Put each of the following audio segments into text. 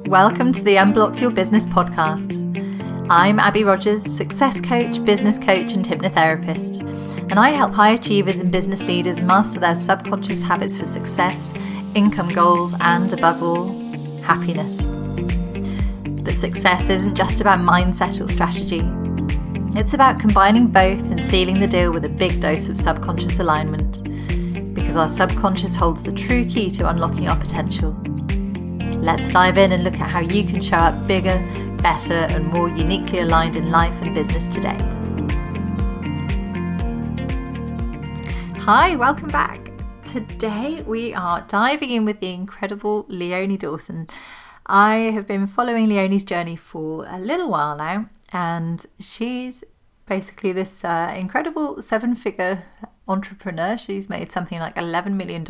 Welcome to the Unblock Your Business podcast. I'm Abby Rogers, success coach, business coach and hypnotherapist, and I help high achievers and business leaders master their subconscious habits for success, income goals and, above all, happiness. But success isn't just about mindset or strategy. It's about combining both and sealing the deal with a big dose of subconscious alignment, because our subconscious holds the true key to unlocking our potential. Let's dive in and look at how you can show up bigger, better, and more uniquely aligned in life and business today. Hi, welcome back. Today we are diving in with the incredible Leonie Dawson. I have been following Leonie's journey for a little while now, and she's basically this incredible 7-figure entrepreneur. She's made something like $11 million,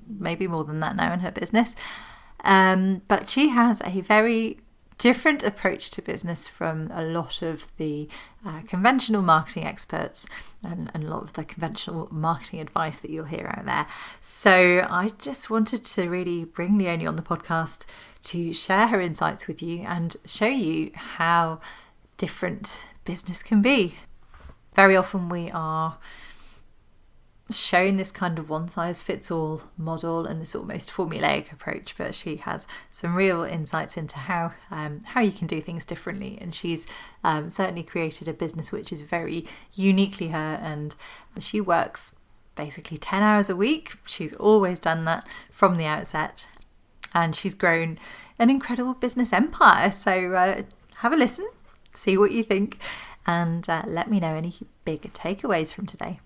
maybe more than that now in her business. But she has a very different approach to business from a lot of the conventional marketing experts and a lot of the conventional marketing advice that you'll hear out there. So I just wanted to really bring Leonie on the podcast to share her insights with you and show you how different business can be. Very often we are shown this kind of one-size-fits-all model and this almost formulaic approach, but she has some real insights into how you can do things differently, and she's certainly created a business which is very uniquely her, and she works basically 10 hours a week. She's always done that from the outset, and she's grown an incredible business empire. So have a listen, see what you think, and let me know any big takeaways from today.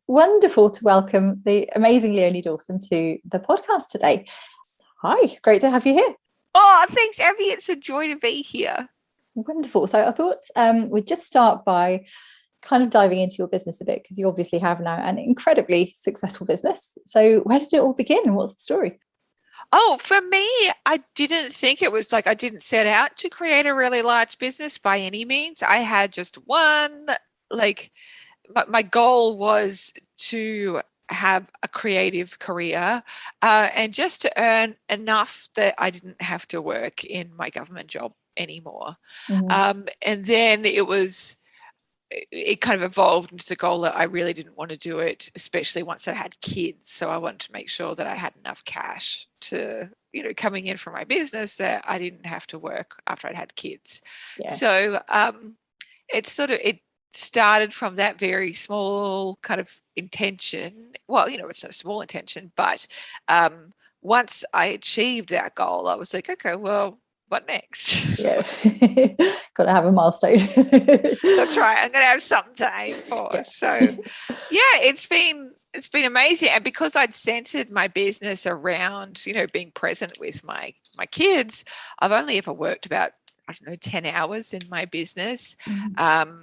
Wonderful to welcome the amazing Leonie Dawson to the podcast today. Hi, great to have you here. Oh, thanks, Abby. It's a joy to be here. Wonderful. So I thought we'd just start by kind of diving into your business a bit, because you obviously have now an incredibly successful business. So where did it all begin and what's the story? Oh, for me, I didn't think it was like I didn't set out to create a really large business by any means. I had just one, my goal was to have a creative career and just to earn enough that I didn't have to work in my government job anymore. Mm-hmm. And then it kind of evolved into the goal that I really didn't want to do it, especially once I had kids. So I wanted to make sure that I had enough cash to, coming in from my business, that I didn't have to work after I'd had kids. Yeah. So it started from that very small kind of intention. Well, it's not a small intention, but once I achieved that goal, I was like, okay, well, what next? Yeah, got to have a milestone. That's right. I'm going to have something to aim for. Yeah. So, yeah, it's been amazing, and because I'd centered my business around, being present with my kids, I've only ever worked about 10 hours in my business. Mm-hmm.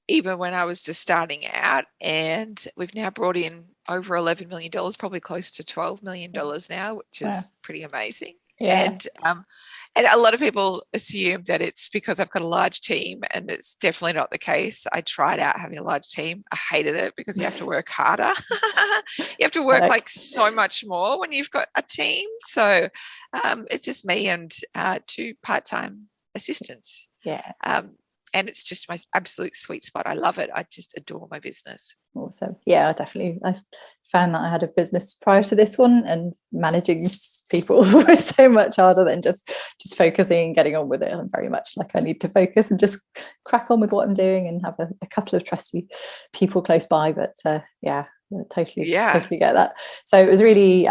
Even when I was just starting out, and we've now brought in over $11 million, probably close to $12 million now, which is pretty amazing. Yeah. And a lot of people assume that it's because I've got a large team, and it's definitely not the case. I tried out having a large team. I hated it because you have to work harder. You have to work so much more when you've got a team. So it's just me and 2 part-time assistants. Yeah. And it's just my absolute sweet spot. I love it. I just adore my business. Awesome. Yeah, I found that I had a business prior to this one, and managing people was so much harder than just focusing and getting on with it. I'm very much like I need to focus and just crack on with what I'm doing and have a couple of trusty people close by. But totally get that. So it was really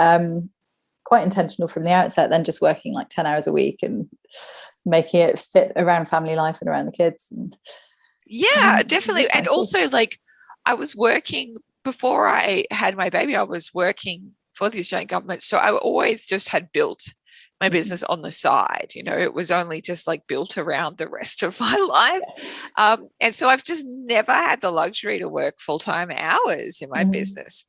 quite intentional from the outset, then just working 10 hours a week and making it fit around family life and around the kids. Definitely. And also, I was working before I had my baby. I was working for the Australian government, so I always just had built my business on the side. It was only just built around the rest of my life. And so I've just never had the luxury to work full-time hours in my business.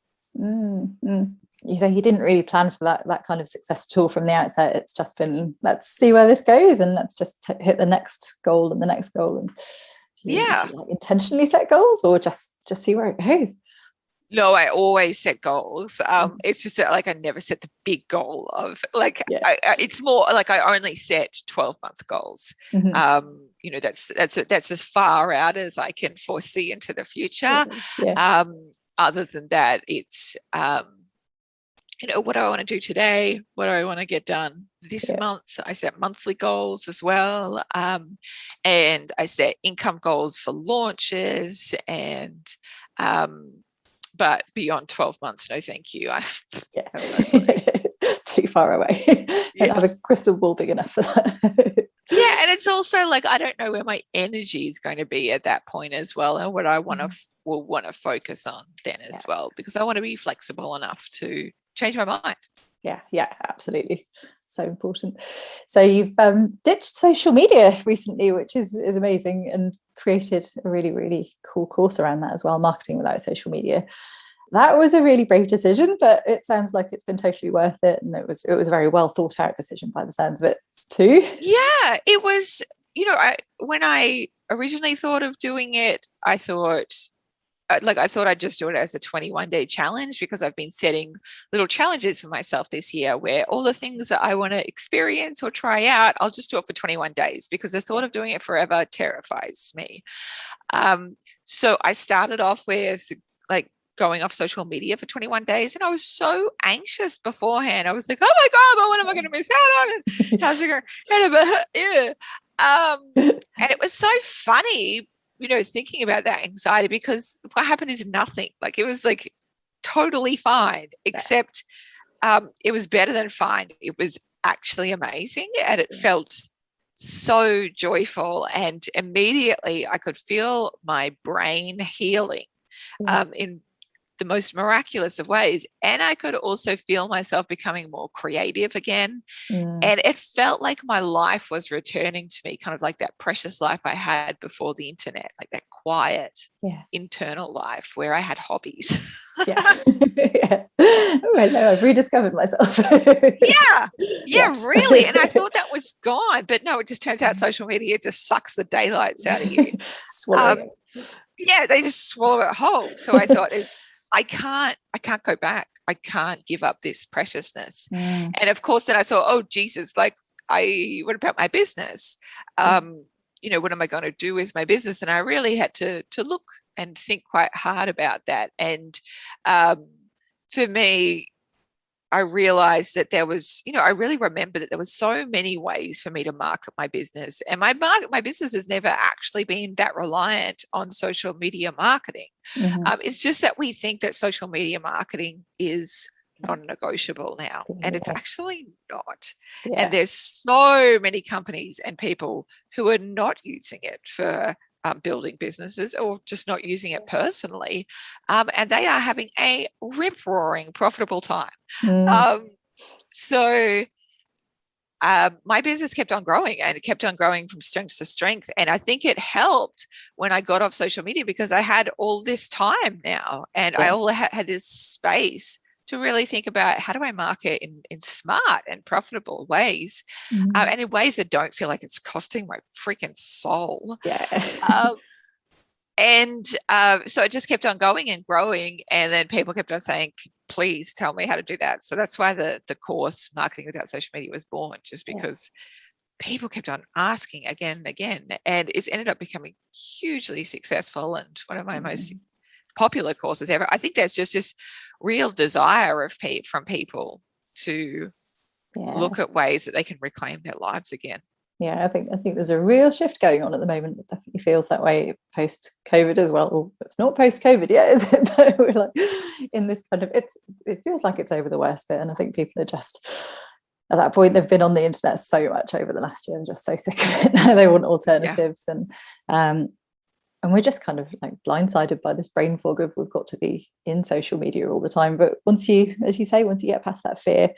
You say you didn't really plan for that kind of success at all from the outset. It's just been, let's see where this goes, and let's just hit the next goal and the next goal. And do you intentionally set goals, or just see where it goes? No, I always set goals. It's just that like I never set the big goal of like it's more like I only set 12-month goals. That's as far out as I can foresee into the future. Other than that, it's what do I want to do today? What do I want to get done this month? I set monthly goals as well. And I set income goals for launches and but beyond 12 months, no thank you. I have no clue. Too far away. Don't have a crystal ball big enough for that. Yeah, and it's also like I don't know where my energy is going to be at that point as well, and what I will want to focus on then as well, because I want to be flexible enough to change my mind. Yeah, absolutely. So important. So you've ditched social media recently, which is amazing, and created a really, really cool course around that as well, marketing without social media. That was a really brave decision, but it sounds like it's been totally worth it, and it was a very well thought out decision by the sounds of it too. Yeah, it was. When I originally thought of doing it, I thought I'd just do it as a 21-day challenge, because I've been setting little challenges for myself this year where all the things that I want to experience or try out, I'll just do it for 21 days, because the thought of doing it forever terrifies me. So I started off with like going off social media for 21 days, and I was so anxious beforehand. I was like, oh my God, well, what am I going to miss out on? And how's it going? And it was so funny, thinking about that anxiety, because what happened is nothing. Like it was like totally fine, except it was better than fine. It was actually amazing, and it felt so joyful, and immediately I could feel my brain healing in the most miraculous of ways. And I could also feel myself becoming more creative again. And it felt like my life was returning to me, kind of like that precious life I had before the internet, like that quiet internal life where I had hobbies. Oh, I know, I've rediscovered myself. Really. And I thought that was gone, but no, it just turns out social media just sucks the daylights out of you. They just swallow it whole. So I thought, I can't go back. I can't give up this preciousness. And of course, then I thought, oh, Jesus, like what about my business? What am I going to do with my business? And I really had to look and think quite hard about that. And for me, I realized that there was, I really remember that there was so many ways for me to market my business. And my business has never actually been that reliant on social media marketing. It's just that we think that social media marketing is non-negotiable now, and it's actually not. And there's so many companies and people who are not using it for building businesses, or just not using it personally, and they are having a rip-roaring profitable time. So my business kept on growing, and it kept on growing from strength to strength. And I think it helped when I got off social media, because I had all this time now, and I all had this space to really think about, how do I market in smart and profitable ways, and in ways that don't feel like it's costing my freaking soul. So it just kept on going and growing, and then people kept on saying, please tell me how to do that. So that's why the course Marketing Without Social Media was born, just because people kept on asking again and again, and it's ended up becoming hugely successful and one of my most popular courses ever. I think there's just this real desire from people to look at ways that they can reclaim their lives again. I think there's a real shift going on at the moment. It definitely feels that way post-COVID as well. Well, it's not post-COVID yet, is it? But we're like in this kind of, it feels like it's over the worst bit, and I think people are just at that point. They've been on the internet so much over the last year and just so sick of it now. They want alternatives, and we're just kind of like blindsided by this brain fog of we've got to be in social media all the time. But once you get past that fear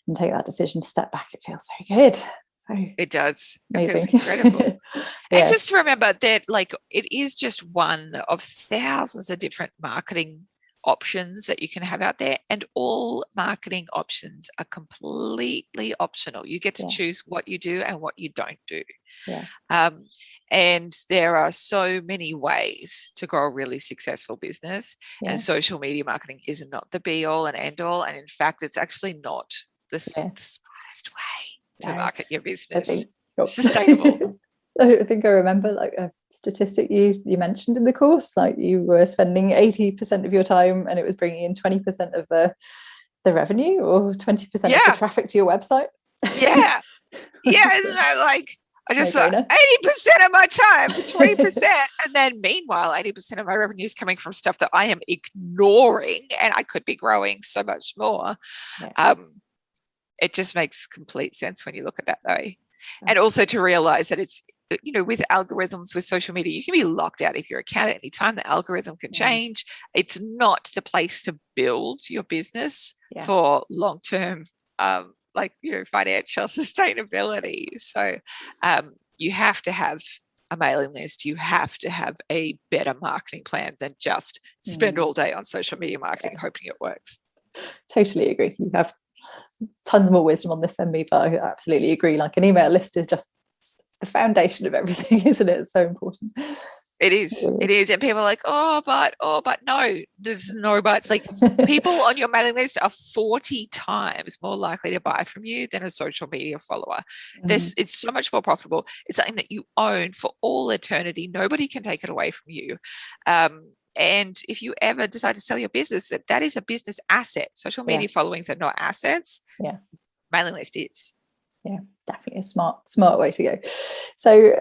and take that decision to step back, it feels so good. So it does. It feels incredible. And just to remember that, like, it is just one of thousands of different marketing options that you can have out there, and all marketing options are completely optional. You get to choose what you do and what you don't do. And there are so many ways to grow a really successful business, and social media marketing is not the be all and end all. And in fact, it's actually not the smartest way to market your business. Sustainable. I think I remember like a statistic you mentioned in the course, like you were spending 80% of your time and it was bringing in 20% of the revenue, or 20% of the traffic to your website. Yeah. Isn't that like, I just thought 80% of my time, 20%. And then meanwhile, 80% of my revenue is coming from stuff that I am ignoring, and I could be growing so much more. It just makes complete sense when you look at that though. And also to realize that it's, with algorithms, with social media, you can be locked out of your account at any time. The algorithm can change. It's not the place to build your business for long-term, financial sustainability. So you have to have a mailing list. You have to have a better marketing plan than just spend all day on social media marketing hoping it works. Totally agree. You have tons more wisdom on this than me, but I absolutely agree. Like, an email list is just the foundation of everything, isn't it? It's so important. It is. And people are like, but no, there's no buts. Like, people on your mailing list are 40 times more likely to buy from you than a social media follower. It's so much more profitable. It's something that you own for all eternity. Nobody can take it away from you. And if you ever decide to sell your business, that is a business asset. Social media followings are not assets. Mailing list is. Yeah, definitely a smart way to go. So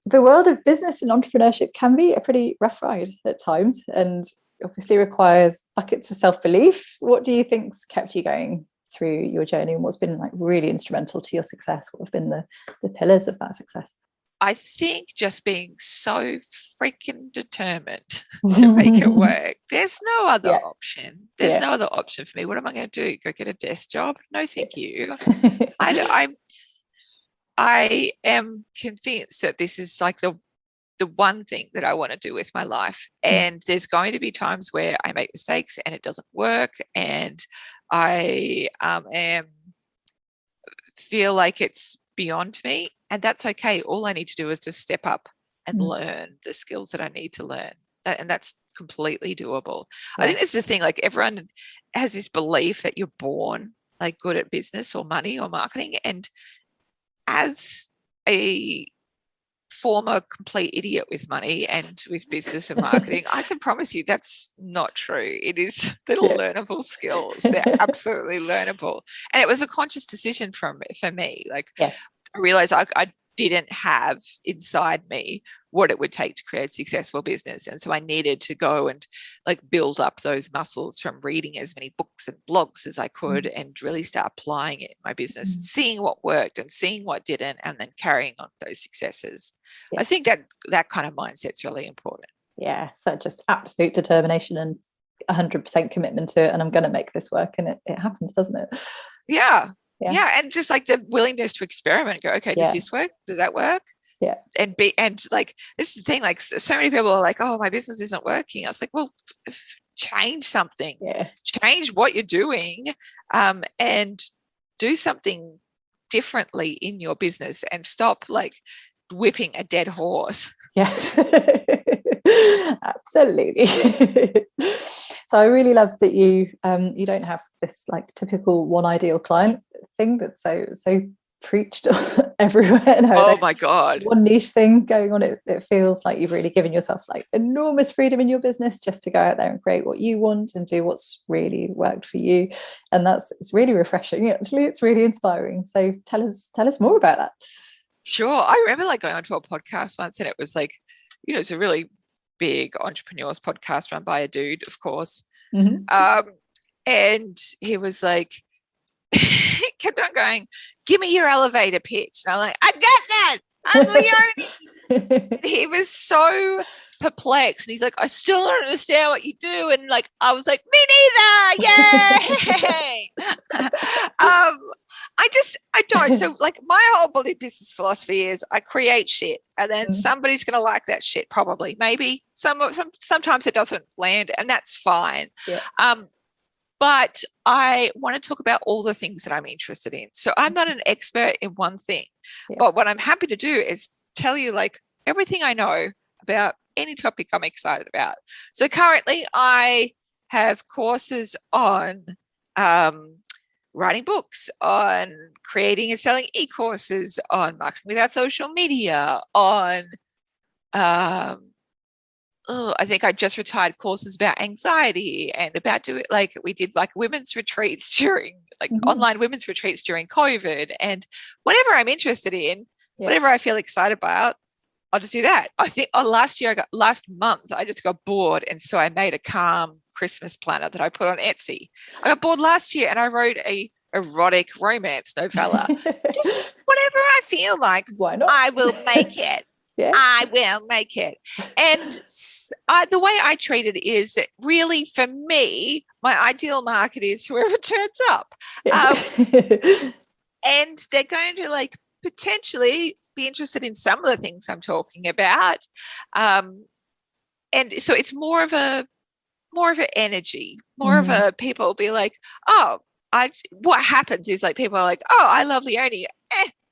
the world of business and entrepreneurship can be a pretty rough ride at times, and obviously requires buckets of self-belief. What do you think's kept you going through your journey, and what's been like really instrumental to your success? What have been the pillars of that success? I think just being so freaking determined to make it work. There's no other option. There's no other option for me. What am I going to do? Go get a desk job? No, thank you. I am convinced that this is like the one thing that I want to do with my life. And there's going to be times where I make mistakes and it doesn't work, and I feel like it's beyond me. And that's okay. All I need to do is just step up and learn the skills that I need to learn. And that's completely doable. I think this is the thing, like, everyone has this belief that you're born like good at business or money or marketing. And as a former complete idiot with money and with business and marketing, I can promise you that's not true. It is little learnable skills. They're absolutely learnable. And it was a conscious decision for me. Like, I realized I didn't have inside me what it would take to create a successful business. And so I needed to go and like build up those muscles from reading as many books and blogs as I could and really start applying it in my business, seeing what worked and seeing what didn't, and then carrying on those successes. I think that kind of mindset's really important. Yeah. So just absolute determination and 100% commitment to it. And I'm going to make this work. And it happens, doesn't it? Yeah. And just like the willingness to experiment, go, okay, does this work? Does that work? Yeah. And like, this is the thing, like, so many people are like, oh, my business isn't working. I was like, well, change something. Change what you're doing, and do something differently in your business, and stop like whipping a dead horse. Yes. Absolutely. So I really love that you don't have this like typical one ideal client thing that's so preached everywhere. No, oh my God. One niche thing going on. It feels like you've really given yourself like enormous freedom in your business just to go out there and create what you want and do what's really worked for you. And it's really refreshing. Actually, it's really inspiring. So tell us more about that. Sure. I remember like going onto a podcast once, and it was like, it's a really big entrepreneurs podcast run by a dude, of course. And he was like, he kept on going, give me your elevator pitch. And I'm like, I got that. I'm Leonie. He was so perplexed. And he's like, I still don't understand what you do. And like, I was like, me neither. Yay. I I don't. So like my whole body business philosophy is I create shit and then somebody's going to like that shit. Probably, maybe sometimes it doesn't land and that's fine. Yeah. But I want to talk about all the things that I'm interested in. So I'm not an expert in one thing, but what I'm happy to do is tell you like everything I know about any topic I'm excited about. So currently I have courses on writing books, on creating and selling e-courses, on marketing without social media, on I think I just retired courses about anxiety and about doing like we did like women's retreats during like online women's retreats during COVID, and whatever I'm interested in, whatever I feel excited about, I'll just do that. I think last month I just got bored, and so I made a calm Christmas planner that I put on Etsy. I got bored last year and I wrote a erotic romance novella. Just whatever I feel like, why not? I will make it. Yeah. I will make it. And the way I treat it is that really for me, my ideal market is whoever turns up. And they're going to like potentially be interested in some of the things I'm talking about. And so it's more of an energy, more of a people will be like, oh, what happens is like people are like, oh, I love Leonie.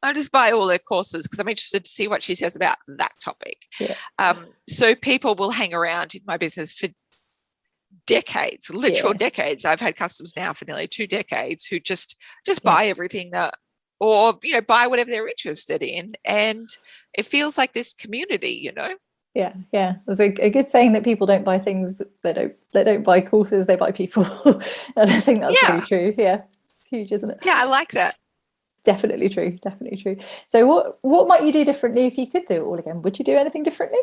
I'll just buy all her courses because I'm interested to see what she says about that topic. Yeah. So people will hang around in my business for decades, literal decades. I've had customers now for nearly 2 decades who just buy everything that, or, you know, buy whatever they're interested in. And it feels like this community, you know? Yeah. There's a good saying that people don't buy things, they don't buy courses, they buy people. And I think that's really true. Yeah. It's huge, isn't it? Yeah, I like that. Definitely true. So what might you do differently if you could do it all again? Would you do anything differently?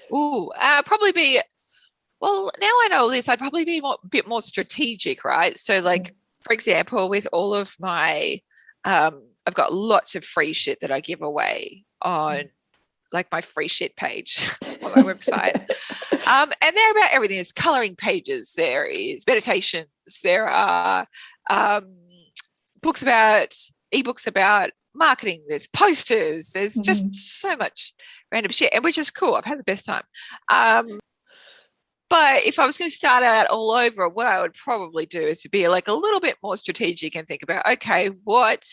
Probably be, well, now I know all this, I'd probably be a bit more strategic, right? So like, for example, with all of my, I've got lots of free shit that I give away on like my free shit page on my website. And they're about everything. There's coloring pages, there is meditations, there are ebooks about marketing, there's posters, there's just so much random shit, and which is cool. I've had the best time. But if I was going to start out all over, what I would probably do is to be like a little bit more strategic and think about, okay, what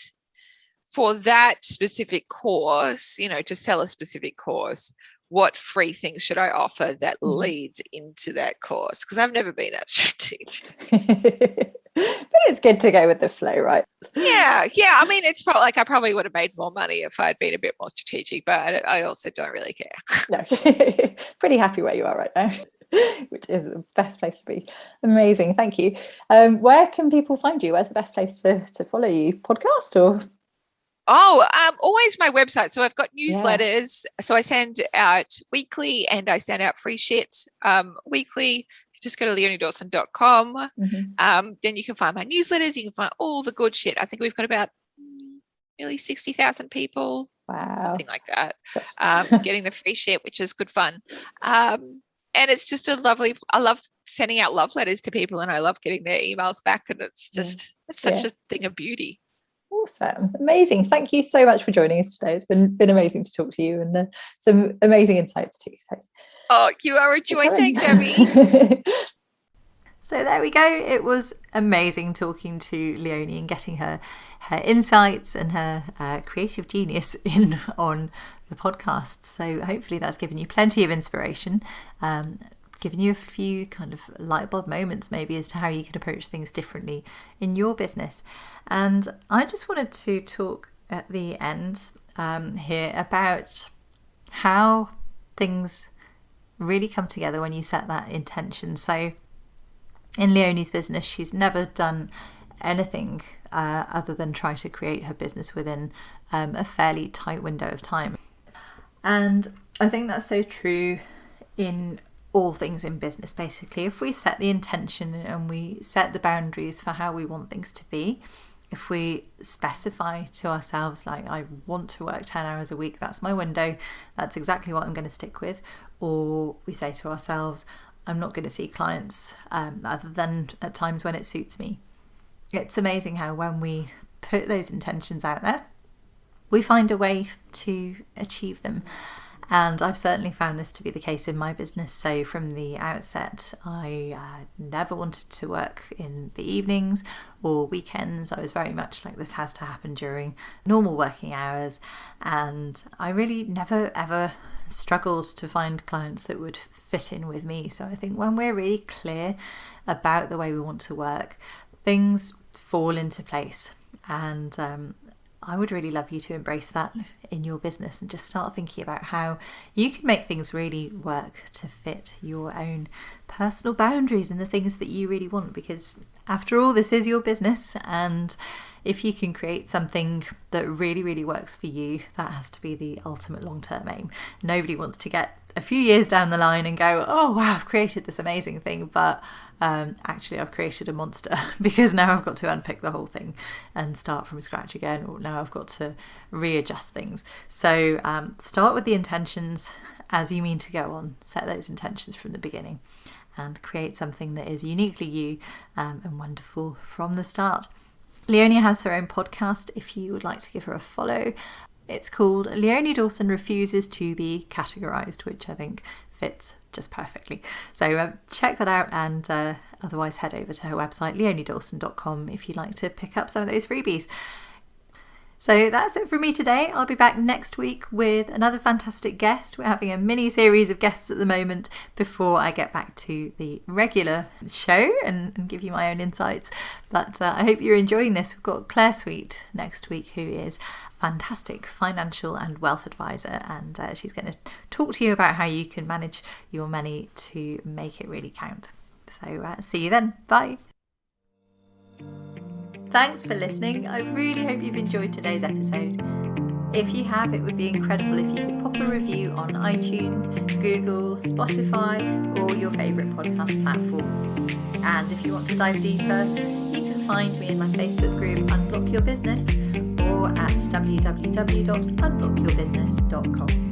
for that specific course, you know, to sell a specific course, what free things should I offer that leads into that course? Because I've never been that strategic. But it's good to go with the flow, right? Yeah. I mean, it's probably like I probably would have made more money if I'd been a bit more strategic, but I also don't really care. No, pretty happy where you are right now, which is the best place to be. Amazing, thank you. Where can people find you? Where's the best place to follow you? Podcast or? Always my website. So I've got newsletters. So I send out weekly and I send out free shit weekly. Just go to leoniedawson.com. Then you can find my newsletters. You can find all the good shit. I think we've got about nearly 60,000 people. Wow. Something like that. Getting the free shit, which is good fun. And it's just I love sending out love letters to people and I love getting their emails back. And it's just, it's such a thing of beauty. Awesome. Amazing. Thank you so much for joining us today. It's been amazing to talk to you and some amazing insights too. So. Oh, you are a joy. Thanks, Abby. So there we go. It was amazing talking to Leonie and getting her insights and her creative genius in on the podcast. So hopefully that's given you plenty of inspiration, given you a few kind of light bulb moments maybe as to how you can approach things differently in your business. And I just wanted to talk at the end here about how things really come together when you set that intention. So in Leonie's business, she's never done anything other than try to create her business within a fairly tight window of time. And I think that's so true in all things in business, basically. If we set the intention and we set the boundaries for how we want things to be, if we specify to ourselves, like, I want to work 10 hours a week, that's my window, that's exactly what I'm going to stick with. Or we say to ourselves, I'm not going to see clients other than at times when it suits me. It's amazing how when we put those intentions out there, we find a way to achieve them. And I've certainly found this to be the case in my business. So from the outset, I never wanted to work in the evenings or weekends. I was very much like, this has to happen during normal working hours. And I really never ever struggled to find clients that would fit in with me. So I think when we're really clear about the way we want to work, things fall into place. And I would really love you to embrace that in your business and just start thinking about how you can make things really work to fit your own personal boundaries and the things that you really want. Because after all, this is your business, and if you can create something that really, really works for you, that has to be the ultimate long-term aim. Nobody wants to get a few years down the line and go, oh wow, I've created this amazing thing, but actually I've created a monster because now I've got to unpick the whole thing and start from scratch again, or now I've got to readjust things. So start with the intentions as you mean to go on. Set those intentions from the beginning and create something that is uniquely you and wonderful from the start. Leonie has her own podcast if you would like to give her a follow. It's called Leonie Dawson Refuses to Be Categorized, which I think fits just perfectly. So check that out, and otherwise head over to her website, leoniedawson.com, if you'd like to pick up some of those freebies. So that's it from me today. I'll be back next week with another fantastic guest. We're having a mini series of guests at the moment before I get back to the regular show and give you my own insights. But I hope you're enjoying this. We've got Claire Sweet next week, who is fantastic financial and wealth advisor, and she's going to talk to you about how you can manage your money to make it really count. So see you then. Bye. Thanks for listening. I really hope you've enjoyed today's episode. If you have, it would be incredible if you could pop a review on iTunes, Google, Spotify, or your favourite podcast platform. And if you want to dive deeper, you can find me in my Facebook group Unblock Your Business or at www.unblockyourbusiness.com.